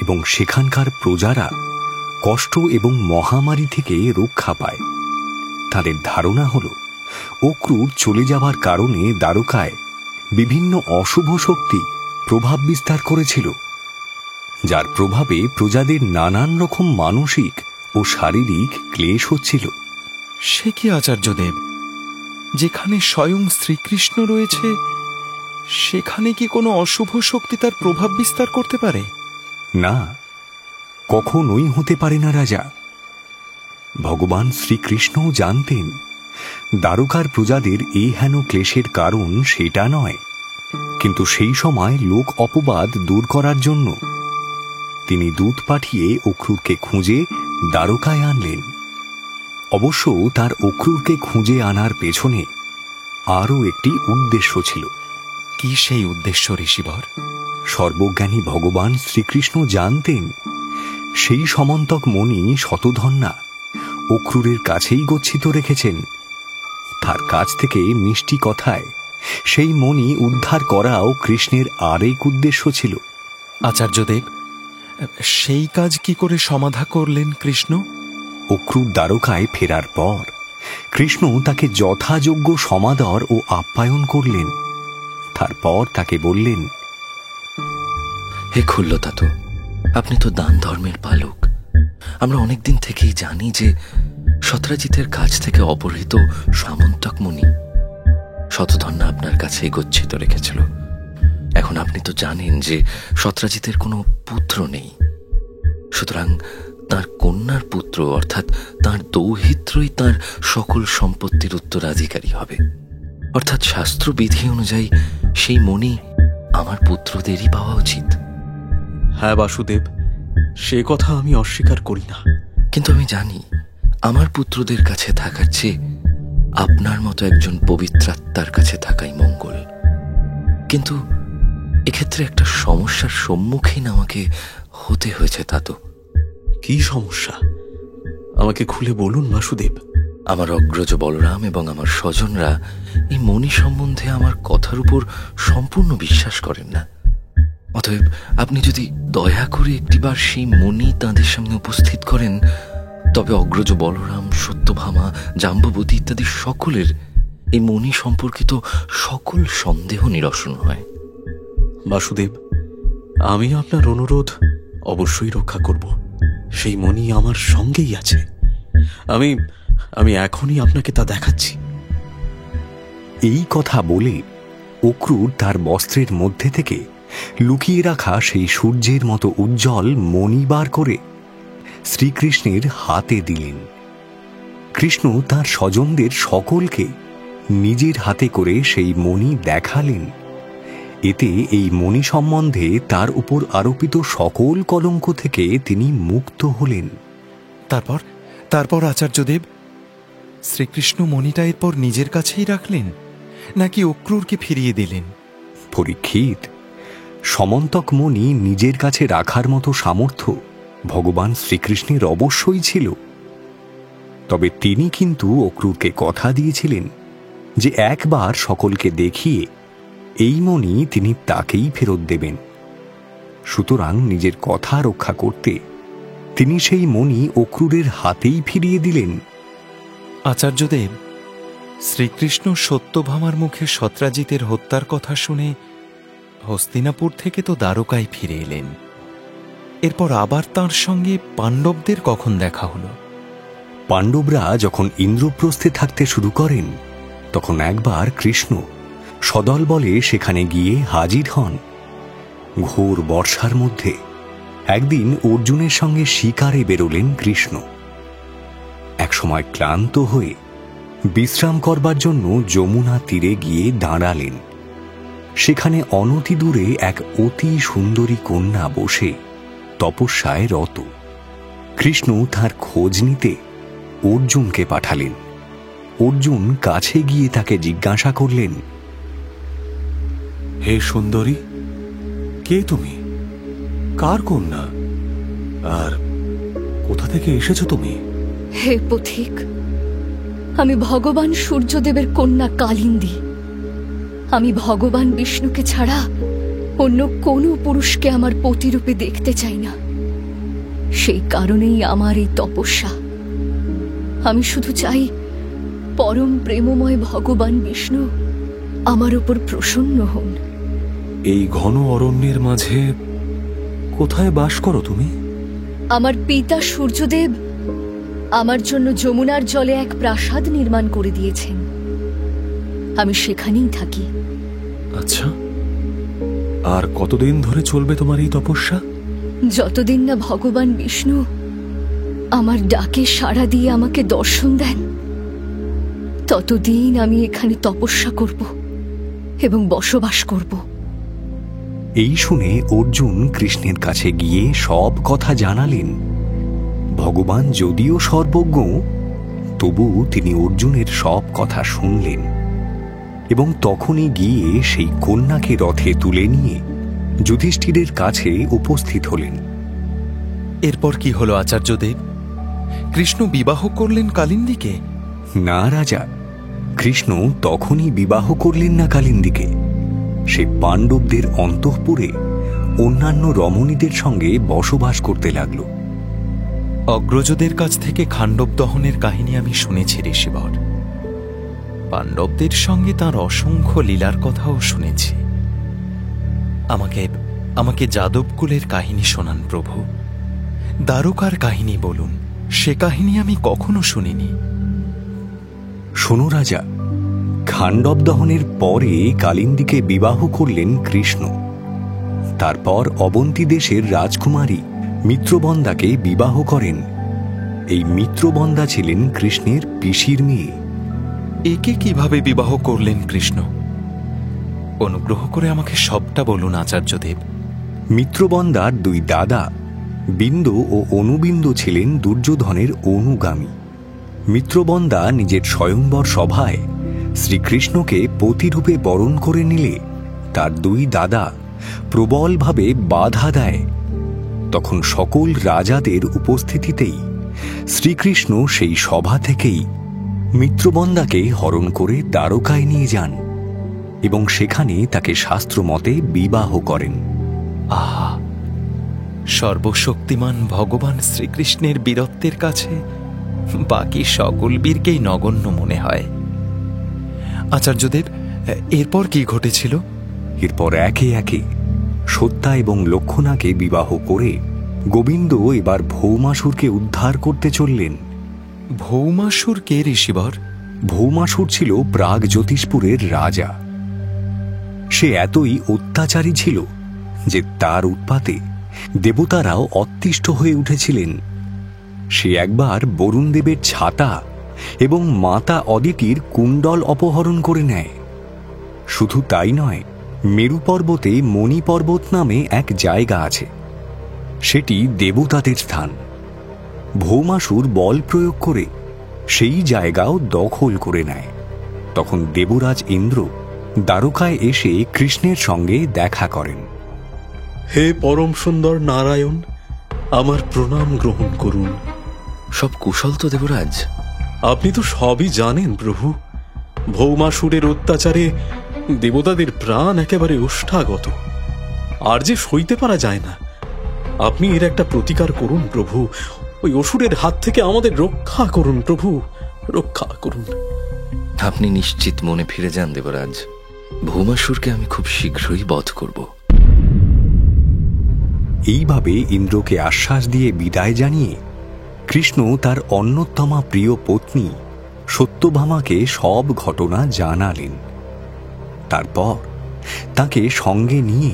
এবং সেখানকার প্রজারা কষ্ট এবং মহামারী থেকে রক্ষা পায়। তাদের ধারণা হল অক্রূর চলে যাবার কারণে দ্বারকায় বিভিন্ন অশুভ শক্তি প্রভাব বিস্তার করেছিল, যার প্রভাবে প্রজাদের নানান রকম মানসিক ও শারীরিক ক্লেশ হচ্ছিল। সে কি আচার্যদেব, যেখানে স্বয়ং শ্রীকৃষ্ণ রয়েছে সেখানে কি কোনো অশুভ শক্তি তার প্রভাব বিস্তার করতে পারে? না, কখনোই হতে পারে না রাজা। ভগবান শ্রীকৃষ্ণও জানতেন দ্বারকার প্রজাদের এই হেন ক্লেশের কারণ সেটা নয়, কিন্তু সেই সময় লোক অপবাদ দূর করার জন্য তিনি দূত পাঠিয়ে অক্রূরকে খুঁজে দ্বারকায় আনলেন। অবশ্য তার অক্রূরকে খুঁজে আনার পেছনে আরও একটি উদ্দেশ্য ছিল। কি সেই উদ্দেশ্য ঋষিবর? সর্বজ্ঞানী ভগবান শ্রীকৃষ্ণ জানতেন সেই সমন্তক মণি শতধন্যা অক্রূরের কাছেই গচ্ছিত রেখেছেন। তার কাছ থেকে মিষ্টি কথায় সেই মণি উদ্ধার করাও কৃষ্ণের আরেক উদ্দেশ্য ছিল। আচার্যদেব, সেই কাজ কি করে সমাধা করলেন কৃষ্ণ? অক্রূর দ্বারকায় ফেরার পর কৃষ্ণ তাকে যথাযোগ্য সমাদর ও আপ্যায়ন করলেন। তারপর তাকে বললেন, হে ক্ষুল্লতাতো, আপনি তো দান ধর্মের পালক। আমরা অনেকদিন থেকেই জানি যে সত্রাজিতের কাছ থেকে অপহৃত সামন্তক মুনি শতধন্যা আপনার কাছে গচ্ছিত রেখেছিল। এখন আপনি তো জানেন যে সত্রাজিতের কোনো পুত্র নেই, সুতরাং তার কন্যার পুত্র অর্থাৎ তার দৌহিত্রই তার সকল সম্পত্তির উত্তরাধিকারী হবে। অর্থাৎ শাস্ত্রবিধি অনুযায়ী সেই মণি আমার পুত্রদেরই পাওয়া উচিত। হ্যাঁ বাসুদেব, সে কথা আমি অস্বীকার করি না। কিন্তু আমি জানি আমার পুত্রদের কাছে থাকার চেয়ে আপনার মতো একজন পবিত্রাত্মার কাছে থাকাই মঙ্গল। কিন্তু এক্ষেত্রে একটা সমস্যার সম্মুখীন আমাকে হতে হয়েছে। তা তো কি সমস্যা? আমাকে খুলে বলুন বাসুদেব। আমার অগ্রজ বলরাম এবং আমার স্বজনরা এই মণি সম্বন্ধে আমার কথার উপর সম্পূর্ণ বিশ্বাস করেন না। অতএব আপনি যদি দয়া করে একটিবার সেই মণি তাঁদের সামনে উপস্থিত করেন, তবে অগ্রজ বলরাম, সত্যভামা, জাম্ববতী ইত্যাদি সকলের এই মণি সম্পর্কিত সকল সন্দেহ নিরসন হয়। বাসুদেব, আমি আপনার অনুরোধ অবশ্যই রক্ষা করব। সেই মণি আমার সঙ্গেই আছে। আমি আমি এখনই আপনাকে তা দেখাচ্ছি। এই কথা বলে অক্রূর তার বস্ত্রের মধ্যে থেকে লুকিয়ে রাখা সেই সূর্যের মতো উজ্জ্বল মণি বার করে শ্রীকৃষ্ণের হাতে দিলেন। কৃষ্ণ তার স্বজনদের সকলকে নিজের হাতে করে সেই মণি দেখালেন। এতে এই মণি সম্বন্ধে তার উপর আরোপিত সকল কলঙ্ক থেকে তিনি মুক্ত হলেন। তারপর আচার্যদেব, শ্রীকৃষ্ণ মণিটা এরপর নিজের কাছেই রাখলেন নাকি অক্রূরকে ফিরিয়ে দিলেন? পরীক্ষিত, সমন্তক মণি নিজের কাছে রাখার মতো সামর্থ্য ভগবান শ্রীকৃষ্ণের অবশ্যই ছিল। তবে তিনি কিন্তু অক্রূরকে কথা দিয়েছিলেন যে একবার সকলকে দেখিয়ে এই মণি তিনি তাকেই ফেরত দেবেন। সুতরাং নিজের কথা রক্ষা করতে তিনি সেই মণি অক্রূরের হাতেই ফিরিয়ে দিলেন। আচার্যদেব, শ্রীকৃষ্ণ সত্যভামার মুখে সত্রাজিতের হত্যার কথা শুনে হস্তিনাপুর থেকে তো দ্বারকায় ফিরে এলেন। এরপর আবার তাঁর সঙ্গে পাণ্ডবদের কখন দেখা হলো? পাণ্ডবরা যখন ইন্দ্রপ্রস্থে থাকতে শুরু করেন তখন একবার কৃষ্ণ সদল বলে সেখানে গিয়ে হাজির হন। ঘোর বর্ষার মধ্যে একদিন অর্জুনের সঙ্গে শিকারে বেরোলেন কৃষ্ণ। একসময় ক্লান্ত হয়ে বিশ্রাম করবার জন্য যমুনা তীরে গিয়ে দাঁড়ালেন। সেখানে অনতি দূরে এক অতি সুন্দরী কন্যা বসে তপস্যায় রত। কৃষ্ণ তার খোঁজ নিতে অর্জুনকে পাঠালেন। অর্জুন কাছে গিয়ে তাকে জিজ্ঞাসা করলেন, হে সুন্দরী, কে তুমি? কার কন্যা? আর কোথা থেকে এসেছো তুমি? হে পথিক, আমি ভগবান সূর্যদেবের কন্যা কালিন্দী। আমি ভগবান বিষ্ণুকে ছাড়া অন্য কোনো পুরুষকে আমার পতিরূপে দেখতে চাই না। সেই কারণেই আমার এই তপস্যা। আমি শুধু চাই পরম প্রেমময় ভগবান বিষ্ণু আমার উপর প্রসন্ন হন। এই ঘন অরণ্যের মাঝে কোথায় বাস করো তুমি? আমার পিতা সূর্যদেব আমার জন্য যমুনার জলে এক প্রাসাদ নির্মাণ করে দিয়েছেন। আমি সেখানেই থাকি। আচ্ছা, আর কতদিন ধরে চলবে তোমার এই তপস্যা? যতদিন না ভগবান বিষ্ণু আমার ডাকে সাড়া দিয়ে আমাকে দর্শন দেন, ততদিন আমি এখানে তপস্যা করব এবং বসবাস করব। এই শুনে অর্জুন কৃষ্ণের কাছে গিয়ে সব কথা জানালেন। ভগবান যদিও সর্বজ্ঞ, তবু তিনি অর্জুনের সব কথা শুনলেন এবং তখনই গিয়ে সেই কন্যাকে রথে তুলে নিয়ে যুধিষ্ঠিরের কাছে উপস্থিত হলেন। এরপর কি হলো আচার্যদেব? কৃষ্ণ বিবাহ করলেন কালিন্দীকে? না রাজা, কৃষ্ণ তখনই বিবাহ করলেন না কালিন্দীকে। সে পাণ্ডবদের অন্তঃপুরে অন্যান্য রমণীদের সঙ্গে বসবাস করতে লাগল। অগ্রজদের কাছ থেকে খাণ্ডব দহনের কাহিনী আমি শুনেছি ঋষিবর। পাণ্ডবদের সঙ্গে তার অসংখ্য লীলার কথাও শুনেছি। আমাকে যাদবকুলের কাহিনী শোনান প্রভু। দ্বারকার কাহিনী বলুন, সে কাহিনী আমি কখনো শুনিনি। শোনো রাজা, খাণ্ডব দহনের পরে কালিন্দীকে বিবাহ করলেন কৃষ্ণ। তারপর অবন্তী দেশের রাজকুমারী মিত্রবন্দাকে বিবাহ করেন। এই মিত্রবন্দা ছিলেন কৃষ্ণের পিসির মেয়ে। একে কিভাবে বিবাহ করলেন কৃষ্ণ? অনুগ্রহ করে আমাকে সবটা বলুন আচার্যদেব। মিত্রবন্দার দুই দাদা বিন্দু ও অনুবিন্দু ছিলেন দুর্যোধনের অনুগামী। মিত্রবন্দা নিজের স্বয়ংবর সভায় শ্রীকৃষ্ণকে পতিরূপে বরণ করে নিলে তার দুই দাদা প্রবলভাবে বাধা দেয়। তখন সকল রাজাদের উপস্থিতিতেই শ্রীকৃষ্ণ সেই সভা থেকেই মিত্রবন্দাকে হরণ করে দ্বারকায় নিয়ে যান এবং সেখানে তাকে শাস্ত্রমতে বিবাহ করেন। আহা, সর্বশক্তিমান ভগবান শ্রীকৃষ্ণের বীরত্বের কাছে বাকি সকল বীরকেই নগণ্য মনে হয়। আচার্যদেব, এরপর কি ঘটেছিল? এরপর একে একে সত্যা এবং লক্ষণাকে বিবাহ করে গোবিন্দ এবার ভৌমাসুরকে উদ্ধার করতে চললেন। ভৌমাসুর কে ঋষিবর? ভৌমাসুর ছিল প্রাগ জ্যোতিষপুরের রাজা। সে এতই অত্যাচারী ছিল যে তার উৎপাতে দেবতারাও অতিষ্ঠ হয়ে উঠেছিলেন। সে একবার বরুণদেবের ছাতা এবং মাতা অদিতির কুণ্ডল অপহরণ করে নেয়। শুধু তাই নয়, মেরু পর্বতে মণি পর্বত নামে এক জায়গা আছে, সেটি দেবতাদের স্থান। ভৌমাসুর বল প্রয়োগ করে সেই জায়গাও দখল করে নেয়। তখন দেবরাজ ইন্দ্র দ্বারকায় এসে কৃষ্ণের সঙ্গে দেখা করেন। হে পরম সুন্দর নারায়ণ, আমার প্রণাম গ্রহণ করুন। সব কুশল তো দেবরাজ? আপনি তো সবই জানেন প্রভু। ভৌমাসুরের অত্যাচারে দেবতাদের প্রাণ একেবারে ওষ্ঠাগত, আর যে সইতে পারা যায় না। আপনি এর একটা প্রতিকার করুন প্রভু। ওই অসুরের হাত থেকে আমাদের রক্ষা করুন প্রভু, রক্ষা করুন। আপনি নিশ্চিত মনে ফিরে যান দেবরাজ, ভৌমাসুরকে আমি খুব শীঘ্রই বধ করব। এইভাবে ইন্দ্রকে আশ্বাস দিয়ে বিদায় জানিয়ে কৃষ্ণ তার অন্যতমা প্রিয় পত্নী সত্যভামাকে সব ঘটনা জানালেন। তারপর তাকে সঙ্গে নিয়ে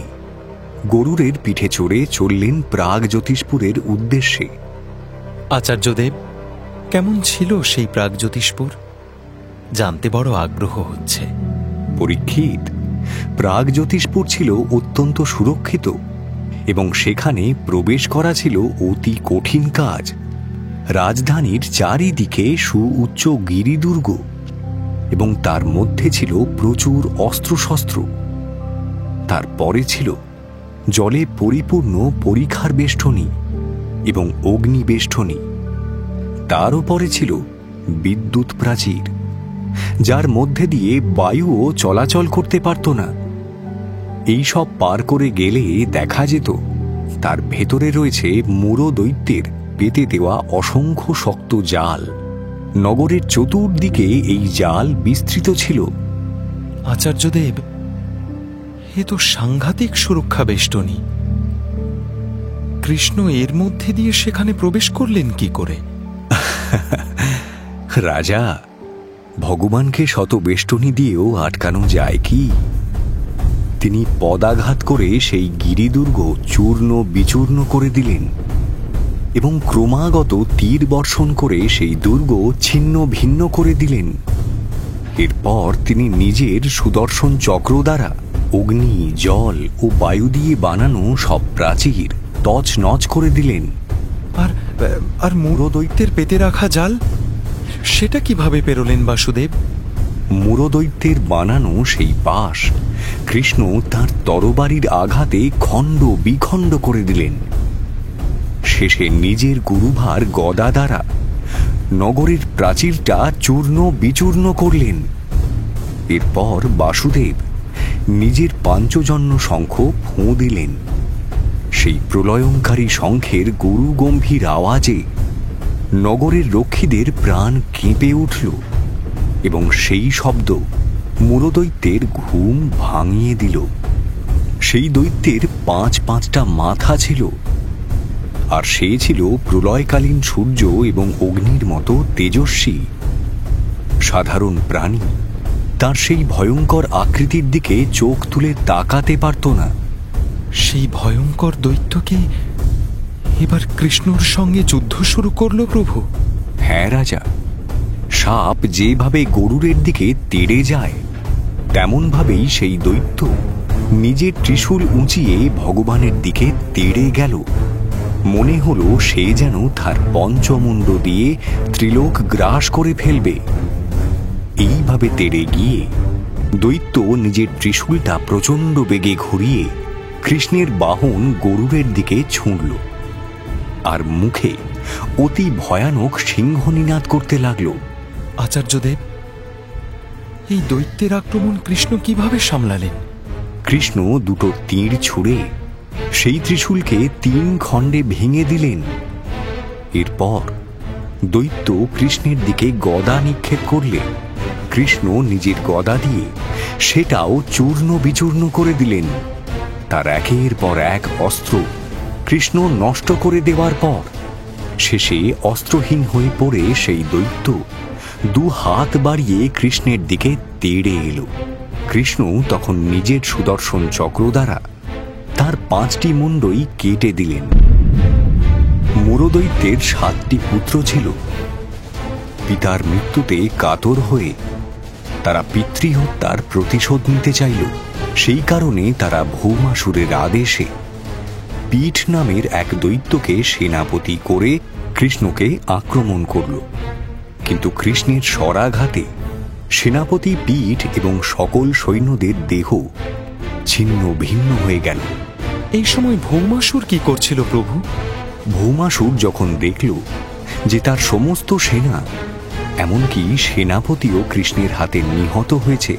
গরুরের পিঠে চড়ে চললেন প্রাগ জ্যোতিষপুরের উদ্দেশ্যে। আচার্যদেব, কেমন ছিল সেই প্রাগ জ্যোতিষপুর? জানতে বড় আগ্রহ হচ্ছে। পরীক্ষিত, প্রাগ জ্যোতিষপুর ছিল অত্যন্ত সুরক্ষিত এবং সেখানে প্রবেশ করা ছিল অতি কঠিন কাজ। রাজধানীর চারিদিকে সুউচ্চ গিরিদুর্গ এবং তার মধ্যে ছিল প্রচুর অস্ত্রশস্ত্র। তারপরে ছিল জলে পরিপূর্ণ পরিখার বেষ্টনী এবং অগ্নিবেষ্টনী। তার উপরে ছিল বিদ্যুৎ প্রাচীর, যার মধ্যে দিয়ে বায়ুও চলাচল করতে পারত না। এই সব পার করে গেলে দেখা যেত তার ভেতরে রয়েছে মুরো দৈত্যের পেতে দেওয়া অসংখ্য শক্ত জাল। নগরের চতুর্দিকে এই জাল বিস্তৃত ছিল। আচার্যদেব, এ তো সাংঘাতিক সুরক্ষা বেষ্টনী। কৃষ্ণ এর মধ্যে দিয়ে সেখানে প্রবেশ করলেন কি করে? রাজা, ভগবানকে শত বেষ্টনী দিয়েও আটকানো যায় কি? তিনি পদাঘাত করে সেই গিরিদুর্গ চূর্ণ বিচূর্ণ করে দিলেন এবং ক্রমাগত তীর বর্ষণ করে সেই দুর্গ ছিন্ন ভিন্ন করে দিলেন। এরপর তিনি নিজের সুদর্শন চক্র দ্বারা অগ্নি, জল ও বায়ু দিয়ে বানানো সব প্রাচীর তছনছ করে দিলেন। আর মুরো দৈত্যের পেতে রাখা জাল, সেটা কিভাবে পেরোলেন বাসুদেব? মুরো দৈত্যের বানানো সেই পাশ কৃষ্ণ তাঁর তরবারির আঘাতে খণ্ড বিখণ্ড করে দিলেন। শেষে নিজের গুরুভার গদা দ্বারা নগরের প্রাচীরটা চূর্ণ বিচূর্ণ করলেন। এরপর বাসুদেব নিজের পাঞ্চজন্য শঙ্খ ফোঁ দিলেন। সেই প্রলয়ঙ্কারী শঙ্খের গুরু গম্ভীর আওয়াজে নগরের রক্ষীদের প্রাণ কেঁপে উঠল এবং সেই শব্দ মুরদৈত্যের ঘুম ভাঙিয়ে দিল। সেই দৈত্যের 5-5টা মাথা ছিল, আর সে ছিল প্রলয়কালীন সূর্য এবং অগ্নির মতো তেজস্বী। সাধারণ প্রাণী তার সেই ভয়ঙ্কর আকৃতির দিকে চোখ তুলে তাকাতে পারত না। সেই ভয়ঙ্কর দৈত্যকে এবার কৃষ্ণর সঙ্গে যুদ্ধ শুরু করল প্রভু? হ্যাঁ রাজা, সাপ যেভাবে গরুরের দিকে তেড়ে যায় তেমনভাবেই সেই দৈত্য নিজের ত্রিশূল উঁচিয়ে ভগবানের দিকে তেড়ে গেল। মনে হলো সে যেন তার পঞ্চমুণ্ড দিয়ে ত্রিলোক গ্রাস করে ফেলবে। এইভাবে তেড়ে গিয়ে দৈত্য নিজের ত্রিশূলটা প্রচণ্ড বেগে ঘুরিয়ে কৃষ্ণের বাহন গরুরের দিকে ছুঁড়ল আর মুখে অতি ভয়ানক সিংহনিনাদ করতে লাগল। আচার্যদেব, এই দৈত্যের আক্রমণ কৃষ্ণ কিভাবে সামলালেন? কৃষ্ণ দুটো তীর ছুঁড়ে সেই ত্রিশূলকে 3 খণ্ডে ভেঙে দিলেন। এরপর দৈত্য কৃষ্ণের দিকে গদা নিক্ষেপ করলে কৃষ্ণ নিজের গদা দিয়ে সেটাও চূর্ণ বিচূর্ণ করে দিলেন। তার একের পর এক অস্ত্র কৃষ্ণ নষ্ট করে দেওয়ার পর শেষে অস্ত্রহীন হয়ে পড়ে সেই দৈত্য 2 হাত বাড়িয়ে কৃষ্ণের দিকে তেড়ে এলো। কৃষ্ণ তখন নিজের সুদর্শন চক্র দ্বারা তার 5টি মুণ্ডই কেটে দিলেন। মুরদৈত্যের 7টি পুত্র ছিল। পিতার মৃত্যুতে কাতর হয়ে তারা পিতৃহত্যার প্রতিশোধ নিতে চাইল। সেই কারণে তারা ভৌমাসুরের আদেশে পীঠ নামের এক দৈত্যকে সেনাপতি করে কৃষ্ণকে আক্রমণ করল। কিন্তু কৃষ্ণের শরাঘাতে সেনাপতি পীঠ এবং সকল সৈন্যদের দেহ ছিন্ন ভিন্ন হয়ে গেল। এই সময় ভৌমাসুর কি করছিল প্রভু? ভৌমাসুর যখন দেখল যে তার সমস্ত সেনা, এমনকি সেনাপতিও কৃষ্ণের হাতে নিহত হয়েছে,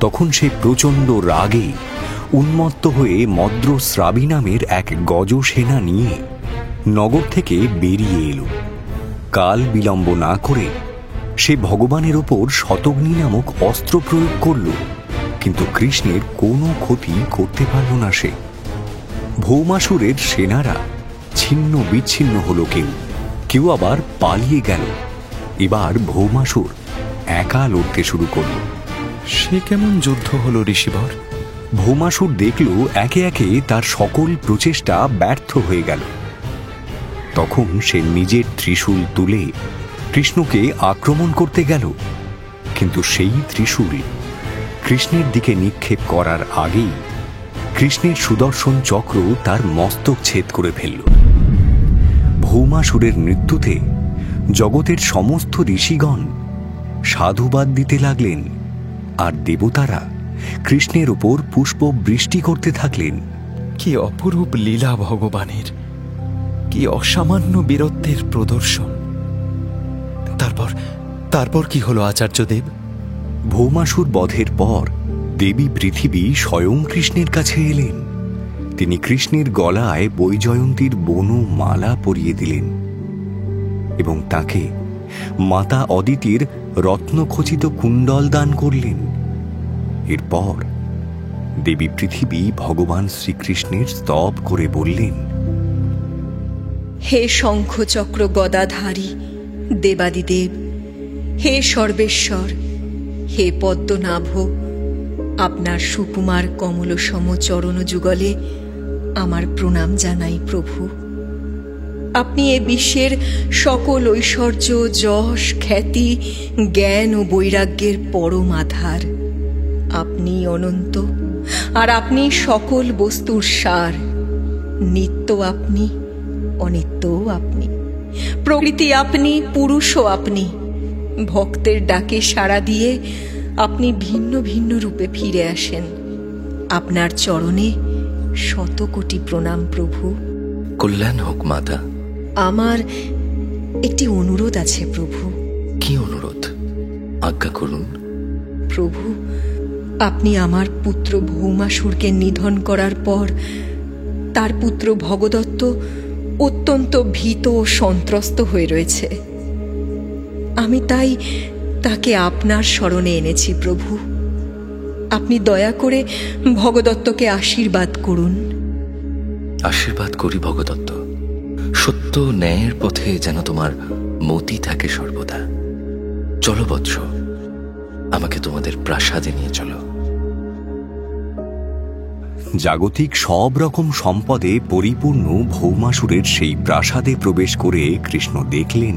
তখন সে প্রচণ্ড রাগে উন্মত্ত হয়ে মদ্রস্রাবী নামের এক গজ সেনা নিয়ে নগর থেকে বেরিয়ে এলো। কাল বিলম্ব না করে সে ভগবানের ওপর শতগ্নি নামক অস্ত্র প্রয়োগ করল, কিন্তু কৃষ্ণের কোনো ক্ষতি করতে পারল না সে। ভৌমাসুরের সেনারা ছিন্ন বিচ্ছিন্ন হলো, কেউ আবার পালিয়ে গেল। এবার ভৌমাসুর একা লড়তে শুরু করল। সে কেমন যুদ্ধ হলো ঋষিবর? ভৌমাসুর দেখল একে একে তার সকল প্রচেষ্টা ব্যর্থ হয়ে গেল। তখন সে নিজের ত্রিশূল তুলে কৃষ্ণকে আক্রমণ করতে গেল, কিন্তু সেই ত্রিশূল কৃষ্ণের দিকে নিক্ষেপ করার আগেই কৃষ্ণের সুদর্শন চক্র তার মস্তক ছেদ করে ফেলল। ভৌমাসুরের মৃত্যুতে জগতের সমস্ত ঋষিগণ সাধুবাদ দিতে লাগলেন, আর দেবতারা কৃষ্ণের ওপর পুষ্প বৃষ্টি করতে থাকলেন। কি অপরূপ লীলা ভগবানের! কি অসামান্য বীরত্বের প্রদর্শন! তারপর কি হলো আচার্যদেব? ভৌমাসুর বধের পর দেবী পৃথিবী স্বয়ং কৃষ্ণের কাছে এলেন। তিনি কৃষ্ণের গলায় বৈজয়ন্তীর বনু মালা পরিয়ে দিলেন এবং তাকে মাতা অদিতির রত্নখচিত কুণ্ডল দান করলেন। এরপর দেবী পৃথিবী ভগবান শ্রীকৃষ্ণের স্তব করে বললেন, হে শঙ্খচক্র গদাধারী দেবাদিদেব, হে সর্বেশ্বর, হে পদ্মনাভ, আপনার সুকুমার কমল সম চরণ যুগলে আমার প্রণাম জানাই প্রভু। আপনি এ বিশ্বের সকল ঐশ্বর্য, যশ, খ্যাতি, জ্ঞান ও বৈরাগ্যের পরম আধার। আপনি অনন্ত, আর আপনি সকল বস্তুর সার। নিত্য আপনি, অনিত্যও আপনি, প্রকৃতি আপনি, পুরুষও আপনি। ভক্তের ডাকে সাড়া দিয়ে আপনি ভিন্ন ভিন্ন রূপে ফিরে আসেন। আপনার চরণে 100 কোটি প্রণাম প্রভু। কল্যাণ হোক মাতা। আমার একটি অনুরোধ আছে প্রভু। কি অনুরোধ? আজ্ঞা করুন। প্রভু, আপনি আমার পুত্র ভৌমাসুরকে নিধন করার পর তার পুত্র ভগদত্ত অত্যন্ত ভীত ও সন্ত্রস্ত হয়ে রয়েছে। আমি তাই তাকে আপনার শরণে এনেছি প্রভু। আপনি দয়া করে ভগদত্তকে আশীর্বাদ করুন। আশীর্বাদ করি ভগদত্ত। সত্য ন্যায়ের পথে যেন তোমার মতি থাকে সর্বদা। চলো বৎস, আমাকে তোমাদের প্রাসাদে নিয়ে চলো। জাগতিক সব রকম সম্পদে পরিপূর্ণ ভৌমাসুরের সেই প্রাসাদে প্রবেশ করে কৃষ্ণ দেখলেন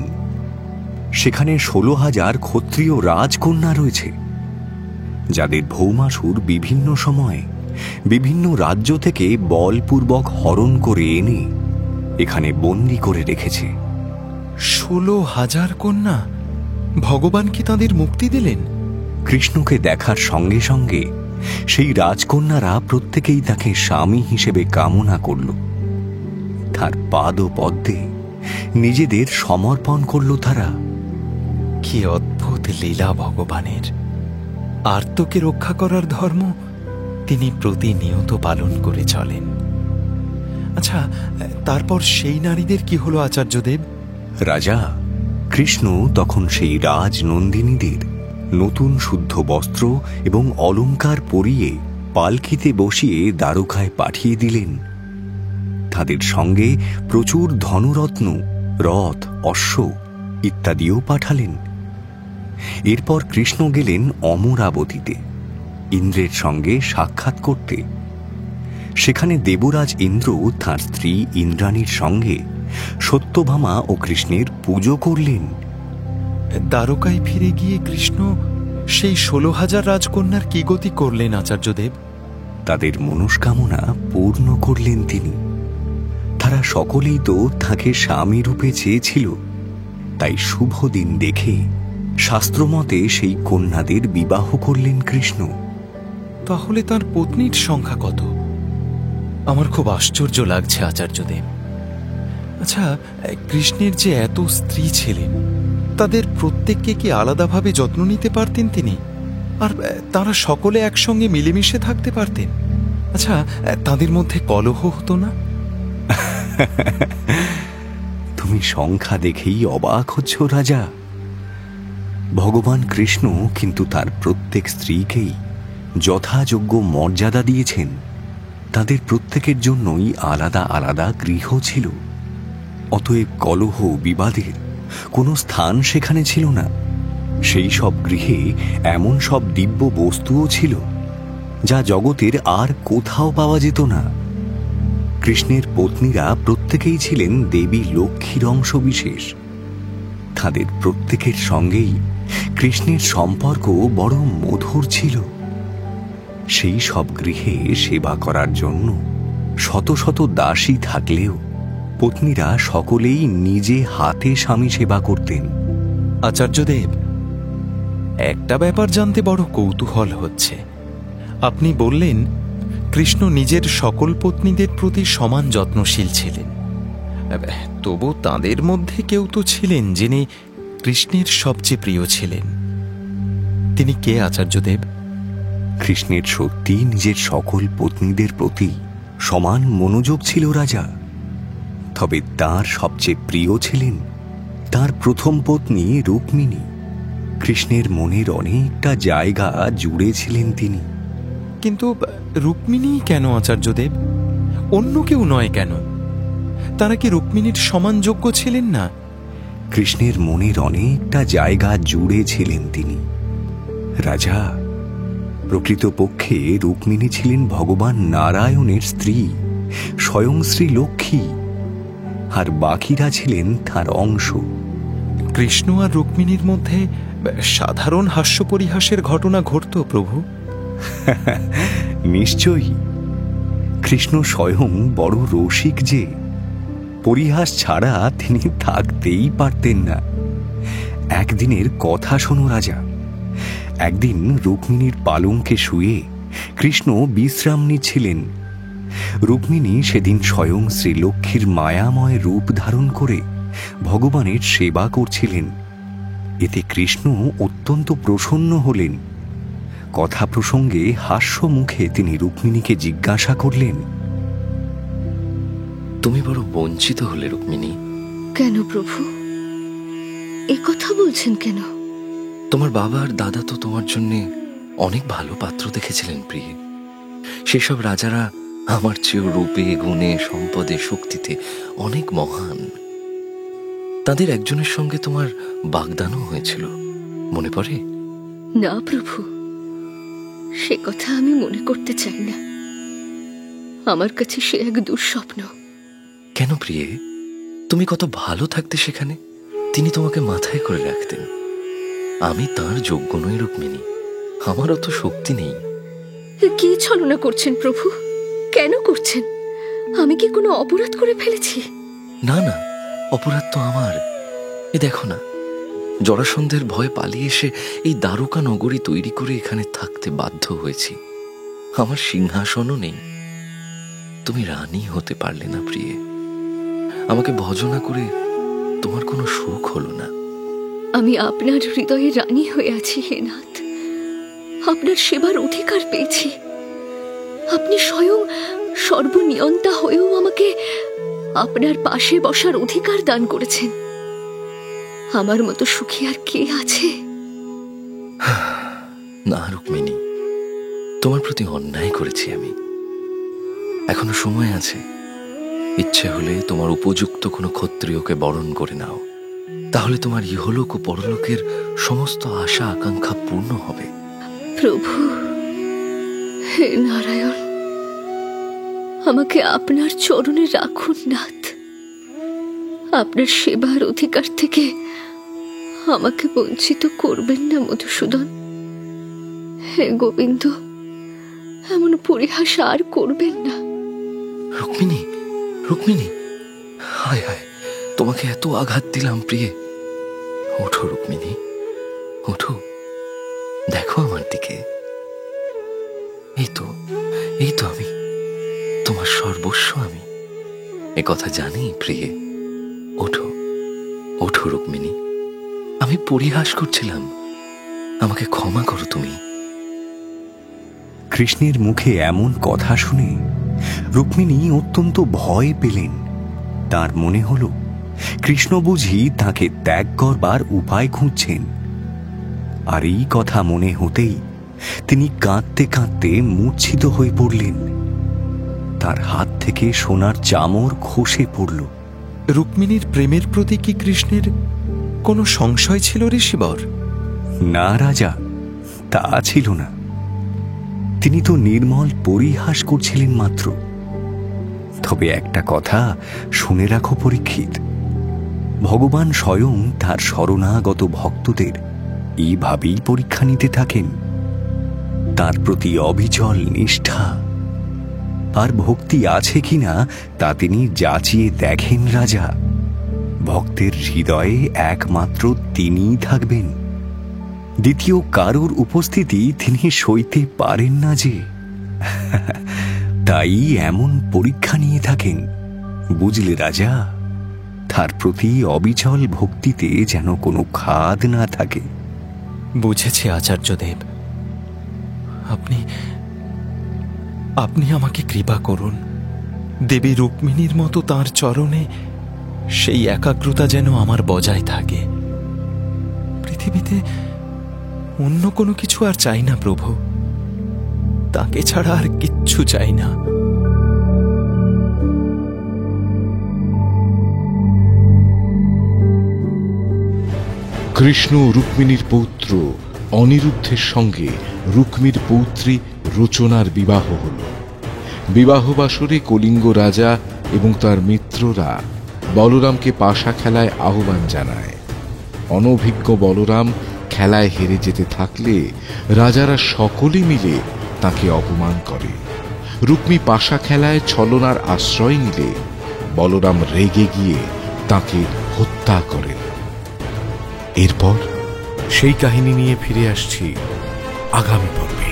সেখানে 16,000 ক্ষত্রিয় রাজকন্যা রয়েছে, যাদের ভৌমাসুর বিভিন্ন সময়ে বিভিন্ন রাজ্য থেকে বলপূর্বক হরণ করে এনে এখানে বন্দী করে রেখেছে। 16,000 কন্যা! ভগবান কি তাদের মুক্তি দিলেন? কৃষ্ণকে দেখার সঙ্গে সঙ্গে সেই রাজকন্যারা প্রত্যেকেই তাকে স্বামী হিসেবে কামনা করল। তার পাদ পদ্মে নিজেদের সমর্পণ করল তারা। কি অদ্ভুত লীলা ভগবানের! আর্তকে রক্ষা করার ধর্ম তিনি প্রতিনিয়ত পালন করে চলেন। আচ্ছা, তারপর সেই নারীদের কি হলো আচার্যদেব? রাজা, কৃষ্ণ তখন সেই রাজনন্দিনীদের নতুন শুদ্ধ বস্ত্র এবং অলংকার পরিয়ে পালকিতে বসিয়ে দ্বারকায় পাঠিয়ে দিলেন। তাদের সঙ্গে প্রচুর ধনরত্ন, রথ, অশ্ব ইত্যাদিও পাঠালেন। এরপর কৃষ্ণ গেলেন অমরাবতীতে ইন্দ্রের সঙ্গে সাক্ষাৎ করতে। সেখানে দেবরাজ ইন্দ্র তাঁর স্ত্রী ইন্দ্রাণীর সঙ্গে সত্যভামা ও কৃষ্ণের পুজো করলেন। দ্বারকায় ফিরে গিয়ে কৃষ্ণ সেই 16,000 রাজকন্যার কি গতি করলেন আচার্যদেব? তাদের মনস্কামনা পূর্ণ করলেন তিনি। তারা সকলেই তো তাকে স্বামী রূপে চেয়েছিল, তাই শুভ দিন দেখে শাস্ত্রমতে সেই কন্যাদের বিবাহ করলেন কৃষ্ণ। তাহলে তার পত্নীর সংখ্যা কত? আমার খুব আশ্চর্য লাগছে আচার্যদেব। আচ্ছা, কৃষ্ণের যে এত স্ত্রী ছিলেন, তাদের প্রত্যেককে কি আলাদাভাবে যত্ন নিতে পারতেন তিনি? আর তারা সকলে একসঙ্গে মিলেমিশে থাকতে পারতেন? আচ্ছা, তাদের মধ্যে কলহ হতো না? তুমি সংখ্যা দেখেই অবাক হচ্ছ রাজা। ভগবান কৃষ্ণ কিন্তু তার প্রত্যেক স্ত্রীকেই যথাযোগ্য মর্যাদা দিয়েছেন। তাদের প্রত্যেকের জন্যই আলাদা আলাদা গৃহ ছিল। অতএব কলহ বিবাদের কোনো স্থান সেখানে ছিল না। সেই সব গৃহে এমন সব দিব্য বস্তুও ছিল যা জগতের আর কোথাও পাওয়া যেত না। কৃষ্ণের পত্নীরা প্রত্যেকেই ছিলেন দেবী লক্ষ্মীর অংশ বিশেষ। তাদের প্রত্যেকের সঙ্গেই কৃষ্ণের সম্পর্ক বড় মধুর ছিল। সেই সব গৃহে সেবা করার জন্য শত শত দাসী থাকলেও পত্নীরা সকলেই নিজে হাতে স্বামী সেবা করতেন। আচার্যদেব, একটা ব্যাপার জানতে বড় কৌতূহল হচ্ছে। আপনি বললেন কৃষ্ণ নিজের সকল পত্নীদের প্রতি সমান যত্নশীল ছিলেন। তবু তাদের মধ্যে কেউ তো ছিলেন যিনি কৃষ্ণের সবচেয়ে প্রিয় ছিলেন। তিনি কে আচার্যদেব? কৃষ্ণের সত্যি নিজের সকল পত্নীদের প্রতি সমান মনোযোগ ছিল রাজা। তবে তার সবচেয়ে প্রিয় ছিলেন তার প্রথম পত্নী রুক্মিণী। কৃষ্ণের মনের অনেকটা জায়গা জুড়ে ছিলেন তিনি। কিন্তু রুক্মিণী কেন আচার্যদেব? অন্য কেউ নয় কেন? তারা কি রুক্মিণীর সমান যোগ্য ছিলেন না? কৃষ্ণের মনের অনেকটা জায়গা জুড়ে ছিলেন তিনি। রাজা, প্রকৃতপক্ষে রুক্মিণী ছিলেন ভগবান নারায়ণের স্ত্রী, স্বয়ং শ্রী লক্ষ্মী, আর বাকিরা ছিলেন তার অংশ। কৃষ্ণ আর রুক্মিণীর মধ্যে সাধারণ হাস্য পরিহাসের ঘটনা ঘটত প্রভু? নিশ্চয়ই। কৃষ্ণ স্বয়ং বড় রসিক যে, পরিহাস ছাড়া তিনি থাকতেই পারতেন না। একদিনের কথা শোনো রাজা। একদিন রুক্মিণীর পালঙ্কে শুয়ে কৃষ্ণ বিশ্রাম নিচ্ছিলেন। রুক্মিণী সেদিন স্বয়ং শ্রীলক্ষ্মীর মায়াময় রূপ ধারণ করে ভগবানের সেবা করছিলেন। এতে কৃষ্ণ অত্যন্ত প্রসন্ন হলেন। কথা প্রসঙ্গে হাস্য মুখে তিনি রুক্মিণীকে জিজ্ঞাসা করলেন, তুমি বড় বঞ্চিত হলে রুক্মিণী। কেন প্রভু, এ কথা বলছেন কেন? তোমার বাবা আর দাদা তো তোমার জন্য অনেক ভালো পাত্র দেখেছিলেন প্রিয়ে। সেসব রাজারা আমার চেয়েও রূপে, গুণে, সম্পদে, শক্তিতে অনেক মহান। তাদের একজনের সঙ্গে তোমার বাগদানও হয়েছিল, মনে পড়ে? না প্রভু, সে কথা আমি মনে করতে চাই না। আমার কাছে সে এক দুঃস্বপ্ন। কেন প্রিয়ে? তুমি কত ভালো থাকতে সেখানে। তিনি তোমাকে মাথায় করে রাখতেন। আমি তার যোগ্য নই রুক্মিণী, আমার অত শক্তি নেই। কি ছলনা করছেন প্রভু? কেন করছেন? আমি কি কোনো অপরাধ করে ফেলেছি? না না, অপরাধ তো আমার। এ দেখো না, জরাসন্ধের ভয়ে পালিয়ে এসে এই দ্বারকা নগরী তৈরি করে এখানে থাকতে বাধ্য হয়েছি। আমার সিংহাসনও নেই। তুমি রানী হতে পারলে না প্রিয়ে। আমাকে ভজনা করে তোমার কোনো সুখ হলো না। আমি আপনার হৃদয়ে রানী হয়ে আছি হে নাথ। আপনার সেবার অধিকার পেয়েছি। আপনি স্বয়ং সর্বনিয়ন্তা হয়েও আমাকে আপনার পাশে বসার অধিকার দান করেছেন। আমার মতো সুখী আর কে আছে? না রুক্মিণী, তোমার প্রতি অন্যায় করেছি আমি। এখনো সময় আছে, ইচ্ছে হলে তোমার উপযুক্ত কোনো ক্ষত্রিয়কে বরণ করে নাও, তাহলে তোমার ইহলোক ও পরলোকের সমস্ত আশা আকাঙ্ক্ষা পূর্ণ হবে। প্রভু, হে নারায়ণ, আমাকে আপনার চরণে রাখুন নাথ। আপনার সেবার অধিকার থেকে আমাকে বঞ্চিত করবেন না মধুসূদন। হে গোবিন্দ, এমন পরিহাস আর করবেন না। রুক্মিণী, রুক্মিণী, হায় হায়, তোমাকে এত আঘাত দিলাম প্রিয়ে। ওঠো রুক্মিণী, ওঠো, দেখো আমার দিকে। এই তো আমি, তোমার সর্বস্ব আমি, এ কথা জানি প্রিয়ে। ওঠো, ওঠো রুক্মিণী, আমি পরিহাস করছিলাম, আমাকে ক্ষমা করো তুমি। কৃষ্ণের মুখে এমন কথা শুনে রুক্মিণী অত্যন্ত ভয় পেলেন। তার মনে হল কৃষ্ণ বুঝি তাকে ত্যাগ করবার উপায় খুঁজছেন। আর এই কথা মনে হতেই তিনি কাঁদতে কাঁদতে মূর্ছিত হয়ে পড়লেন। তার হাত থেকে সোনার চামর খসে পড়ল। রুক্মিণীর প্রেমের প্রতি কি কৃষ্ণের কোনো সংশয় ছিল ঋষিবর? না রাজা, তা ছিল না। তিনি তো নির্মল পরিহাস করছিলেন মাত্র। তবে একটা কথা শুনে রাখো পরীক্ষিত, ভগবান স্বয়ং তার শরণাগত ভক্তদের এইভাবেই পরীক্ষা নিতে থাকেন। তার প্রতি অবিচল নিষ্ঠা আর ভক্তি আছে কিনা তা তিনি যাচিয়ে দেখেন রাজা। ভক্তের হৃদয়ে একমাত্র তিনিই থাকবেন, দ্বিতীয় কারোর উপস্থিতি তিনি সইতে পারেন না যে। তাই এমন পরীক্ষা নিয়ে থাকেন, বুঝলে রাজা? তার প্রতি অবিচল ভক্তিতে যেন কোনো খাদ না থাকে। বুঝেছি আচার্যদেব, আপনি আমাকে কৃপা করুন। দেবী রুক্মিণীর মতো তাঁর চরণে সেই একাগ্রতা যেন আমার বজায় থাকে। পৃথিবীতে অন্য কোনো কিছু আর চাই না প্রভু, তাকে ছাড়া আর কিচ্ছু চাই না। কৃষ্ণ রুক্মিণীর পৌত্র অনিরুদ্ধের সঙ্গে রুক্মির পৌত্রী রচনার বিবাহ হল। বিবাহ বাসরে কলিঙ্গ রাজা এবং তার মিত্ররা বলরামকে পাশা খেলায় আহ্বান জানায়। অনভিজ্ঞ বলরাম খেলায় হেরে যেতে থাকলে রাজারা সকলে মিলে তাকে অপমান করে। রুক্মী পাশা খেলায় ছলনার আশ্রয় নিলে বলরাম রেগে গিয়ে তাকে হত্যা করেন। এরপর সেই কাহিনী নিয়ে ফিরে আসছি আগামী পর্বে।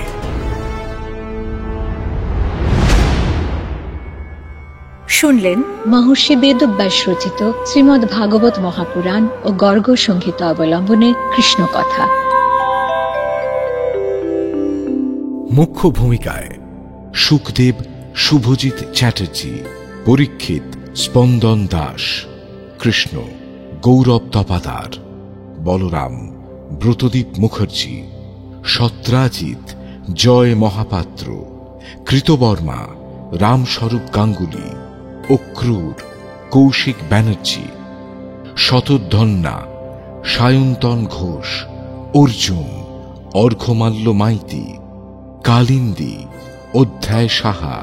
শুনলেন মহর্ষি বেদব্যাস রচিত শ্রীমদ্ ভাগবত মহাপুরাণ ও গর্গ সংহিত অবলম্বনে কৃষ্ণ কথা। মুখ্য ভূমিকায় সুখদেব শুভজিৎ চ্যাটার্জি, পরীক্ষিত স্পন্দন দাস, কৃষ্ণ গৌরব তপাদার, বলরাম ব্রতদীপ মুখার্জি, সত্রাজিৎ জয় মহাপাত্র, কৃতবর্মা রামস্বরূপ গাঙ্গুলি, অক্রূর কৌশিক ব্যানার্জি, শতধন্যা সায়ন্তন ঘোষ, অর্জুন অর্ঘ্যমাল্য মাইতি, কালিন্দী অধ্যায় সাহা,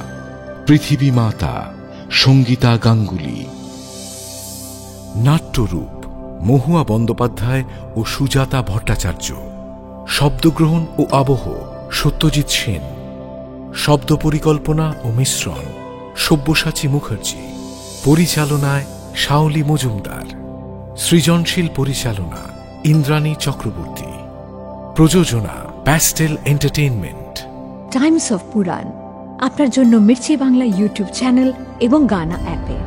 পৃথিবী মাতা সঙ্গীতা গাঙ্গুলি। নাট্যরূপ মহুয়া বন্দ্যোপাধ্যায় ও সুজাতা ভট্টাচার্য, শব্দগ্রহণ ও আবহ সত্যজিৎ সেন, শব্দ পরিকল্পনা ও মিশ্রণ সব্যসাচী মুখার্জি, পরিচালনায় শাওলি মজুমদার, সৃজনশীল পরিচালনা ইন্দ্রাণী চক্রবর্তী, প্রযোজনা প্যাস্টেল এন্টারটেইনমেন্ট। টাইমস অফ পুরাণ আপনার জন্য মির্চি বাংলা ইউটিউব চ্যানেল এবং গানা অ্যাপে।